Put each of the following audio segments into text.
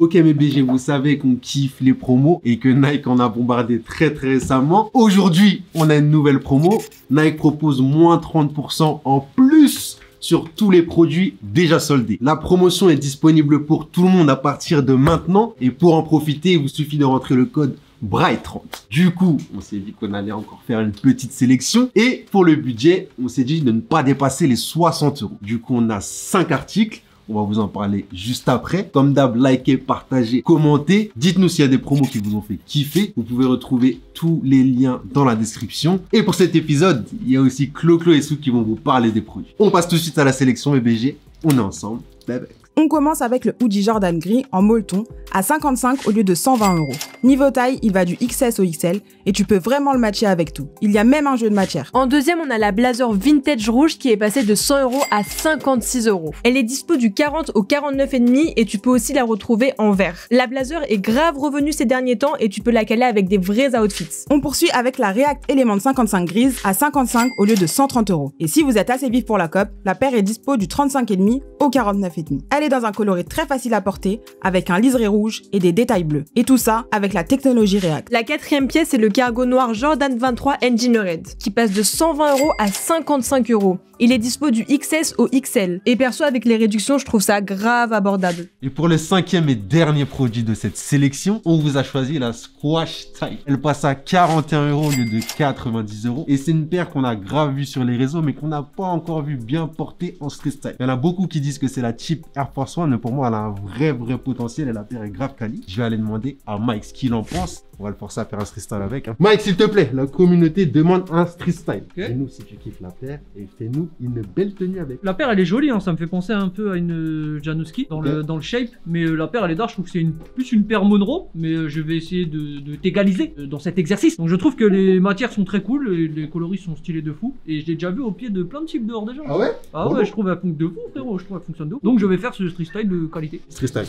Ok mes BG, vous savez qu'on kiffe les promos et que Nike en a bombardé très récemment. Aujourd'hui, on a une nouvelle promo. Nike propose moins 30% en plus sur tous les produits déjà soldés. La promotion est disponible pour tout le monde à partir de maintenant et pour en profiter, il vous suffit de rentrer le code BRIGHT30. Du coup, on s'est dit qu'on allait encore faire une petite sélection et pour le budget, on s'est dit de ne pas dépasser les 60 €. Du coup, on a 5 articles. On va vous en parler juste après. Comme d'hab, likez, partagez, commentez. Dites-nous s'il y a des promos qui vous ont fait kiffer. Vous pouvez retrouver tous les liens dans la description. Et pour cet épisode, il y a aussi Clo-Clo et Sou qui vont vous parler des produits. On passe tout de suite à la sélection, mes BG. On est ensemble. Bye bye. On commence avec le hoodie Jordan gris en molleton à 55 au lieu de 120 €. Niveau taille, il va du XS au XL et tu peux vraiment le matcher avec tout. Il y a même un jeu de matière. En deuxième, on a la blazer vintage rouge qui est passée de 100 € à 56 €. Elle est dispo du 40 au 49,5 et tu peux aussi la retrouver en vert. La blazer est grave revenue ces derniers temps et tu peux la caler avec des vrais outfits. On poursuit avec la React Element 55 grise à 55 au lieu de 130 €. Et si vous êtes assez vif pour la COP, la paire est dispo du 35,5 au 49,5. Elle est dans un coloris très facile à porter avec un liseré rouge et des détails bleus. Et tout ça avec la technologie React. La quatrième pièce est le cargo noir Jordan 23 Engineered qui passe de 120 € à 55 €. Il est dispo du XS au XL. Et perso, avec les réductions, je trouve ça grave abordable. Et pour le cinquième et dernier produit de cette sélection, on vous a choisi la Squash Type. Elle passe à 41 € au lieu de 90 €. Et c'est une paire qu'on a grave vue sur les réseaux, mais qu'on n'a pas encore vu bien portée en street style. Il y en a beaucoup qui disent que c'est la cheap Air Force One, mais pour moi, elle a un vrai potentiel et la paire est grave quali. Je vais aller demander à Mike ce qu'il en pense. On va le forcer à faire un street style avec. Mike, s'il te plaît, la communauté demande un street style. Okay. Dis-nous si tu kiffes la paire et fais-nous une belle tenue avec. La paire elle est jolie, hein, ça me fait penser un peu à une Janowski dans le shape, mais la paire elle est dark, je trouve que c'est plus une paire Monroe, mais je vais essayer de t'égaliser dans cet exercice. Donc je trouve que les matières sont très cool, et les coloris sont stylés de fou, et je l'ai déjà vu au pied de plein de types dehors déjà. Ah ouais? Ah ouais, je trouve elle fonctionne de fou frérot, je trouve elle fonctionne de fou. Donc je vais faire ce street style de qualité. Street style.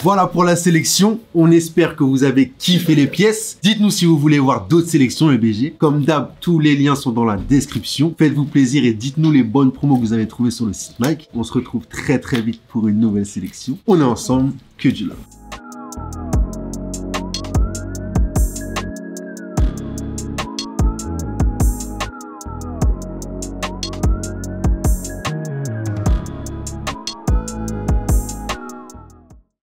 Voilà pour la sélection, on espère que vous avez kiffé les pièces. Dites-nous si vous voulez voir d'autres sélections les BG. Comme d'hab, tous les liens sont dans la description. Faites-vous plaisir et dites-nous les bonnes promos que vous avez trouvées sur le site Nike. On se retrouve très vite pour une nouvelle sélection. On est ensemble, que du love.